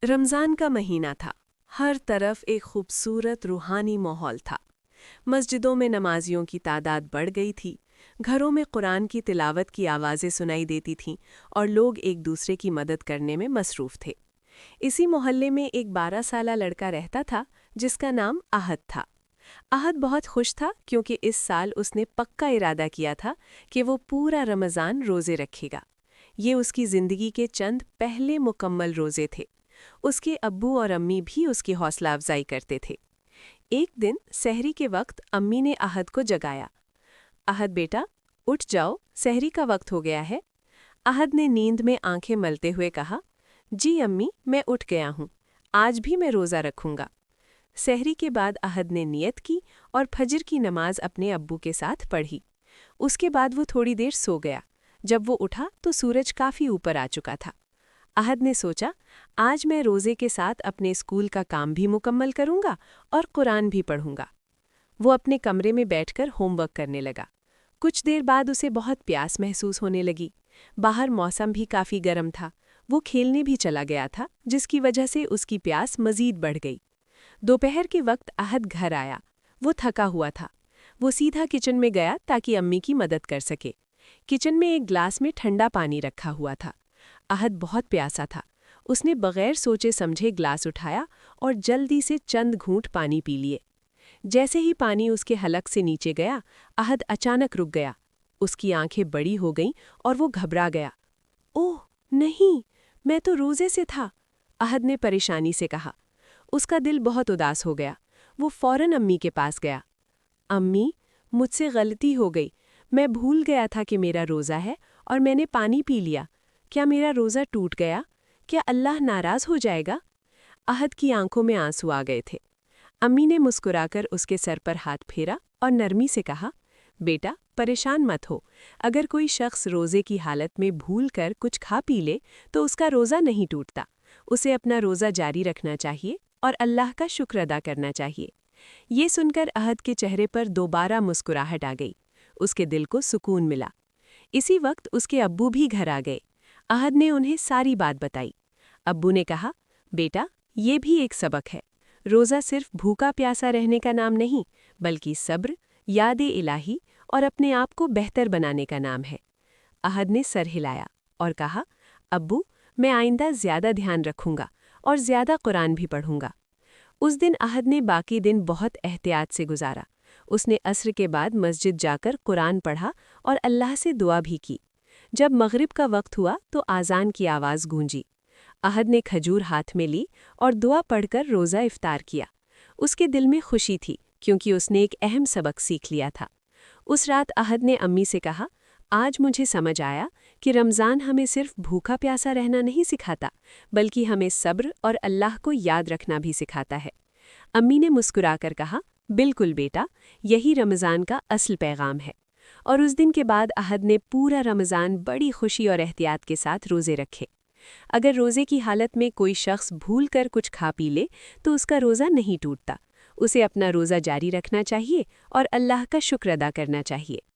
رمضان کا مہینہ تھا۔ ہر طرف ایک خوبصورت روحانی ماحول تھا۔ مسجدوں میں نمازیوں کی تعداد بڑھ گئی تھی، گھروں میں قرآن کی تلاوت کی آوازیں سنائی دیتی تھیں اور لوگ ایک دوسرے کی مدد کرنے میں مصروف تھے۔ اسی محلے میں ایک 12 سالہ لڑکا رہتا تھا جس کا نام احد تھا۔ احد بہت خوش تھا کیونکہ اس سال اس نے پکا ارادہ کیا تھا کہ وہ پورا رمضان روزے رکھے گا۔ یہ اس کی زندگی کے چند پہلے مکمل روزے تھے۔ اس کے ابو اور امی بھی اس کی حوصلہ افزائی کرتے تھے۔ ایک دن سحری کے وقت امی نے احد کو جگایا۔ احد بیٹا، اٹھ جاؤ، سحری کا وقت ہو گیا ہے۔ احد نے نیند میں آنکھیں ملتے ہوئے کہا، جی امی، میں اٹھ گیا ہوں، آج بھی میں روزہ رکھوں گا۔ سحری کے بعد احد نے نیت کی اور فجر کی نماز اپنے ابو کے ساتھ پڑھی۔ اس کے بعد وہ تھوڑی دیر سو گیا۔ جب وہ اٹھا تو سورج کافی اوپر آ چکا تھا۔ احد نے سوچا، آج میں روزے کے ساتھ اپنے اسکول کا کام بھی مکمل کروں گا اور قرآن بھی پڑھوں گا۔ وہ اپنے کمرے میں بیٹھ کر ہوم ورک کرنے لگا۔ کچھ دیر بعد اسے بہت پیاس محسوس ہونے لگی۔ باہر موسم بھی کافی گرم تھا۔ وہ کھیلنے بھی چلا گیا تھا جس کی وجہ سے اس کی پیاس مزید بڑھ گئی۔ دوپہر کے وقت احد گھر آیا۔ وہ تھکا ہوا تھا۔ وہ سیدھا کچن میں گیا تاکہ امی کی مدد کر سکے۔ کچن میں ایک گلاس میں ٹھنڈا پانی رکھا ہوا تھا۔ احد بہت پیاسا تھا۔ اس نے بغیر سوچے سمجھے گلاس اٹھایا اور جلدی سے چند گھونٹ پانی پی لیے۔ جیسے ہی پانی اس کے حلق سے نیچے گیا، احد اچانک رک گیا۔ اس کی آنکھیں بڑی ہو گئیں اور وہ گھبرا گیا۔ اوہ نہیں، میں تو روزے سے تھا، احد نے پریشانی سے کہا۔ اس کا دل بہت اداس ہو گیا۔ وہ فوراً امی کے پاس گیا۔ امی، مجھ سے غلطی ہو گئی، میں بھول گیا تھا کہ میرا روزہ ہے اور میں نے پانی پی لیا۔ کیا میرا روزہ ٹوٹ گیا؟ کیا اللہ ناراض ہو جائے گا؟ احد کی آنکھوں میں آنسو آ گئے تھے۔ امی نے مسکرا کر اس کے سر پر ہاتھ پھیرا اور نرمی سے کہا، بیٹا پریشان مت ہو، اگر کوئی شخص روزے کی حالت میں بھول کر کچھ کھا پی لے تو اس کا روزہ نہیں ٹوٹتا۔ اسے اپنا روزہ جاری رکھنا چاہیے اور اللہ کا شکر ادا کرنا چاہیے۔ یہ سن کر احد کے چہرے پر دوبارہ مسکراہٹ آ گئی۔ اس کے دل کو سکون ملا۔ اسی وقت اس کے ابو بھی گھر آ گئے۔ احد نے انہیں ساری بات بتائی۔ ابو نے کہا، بیٹا یہ بھی ایک سبق ہے۔ روزہ صرف بھوکا پیاسا رہنے کا نام نہیں، بلکہ صبر، یاد الہی اور اپنے آپ کو بہتر بنانے کا نام ہے۔ احد نے سر ہلایا اور کہا، ابو میں آئندہ زیادہ دھیان رکھوں گا اور زیادہ قرآن بھی پڑھوں گا۔ اس دن احد نے باقی دن بہت احتیاط سے گزارا۔ اس نے عصر کے بعد مسجد جا کر قرآن پڑھا اور اللہ سے دعا بھی کی۔ جب مغرب کا وقت ہوا تو اذان کی آواز گونجی۔ احد نے کھجور ہاتھ میں لی اور دعا پڑھ کر روزہ افطار کیا۔ اس کے دل میں خوشی تھی کیونکہ اس نے ایک اہم سبق سیکھ لیا تھا۔ اس رات احد نے امی سے کہا، آج مجھے سمجھ آیا کہ رمضان ہمیں صرف بھوکا پیاسا رہنا نہیں سکھاتا، بلکہ ہمیں صبر اور اللہ کو یاد رکھنا بھی سکھاتا ہے۔ امی نے مسکرا کر کہا، بالکل بیٹا، یہی رمضان کا اصل پیغام ہے۔ اور اس دن کے بعد احد نے پورا رمضان بڑی خوشی اور احتیاط کے ساتھ روزے رکھے۔ اگر روزے کی حالت میں کوئی شخص بھول کر کچھ کھا پی لے تو اس کا روزہ نہیں ٹوٹتا۔ اسے اپنا روزہ جاری رکھنا چاہیے اور اللہ کا شکر ادا کرنا چاہیے۔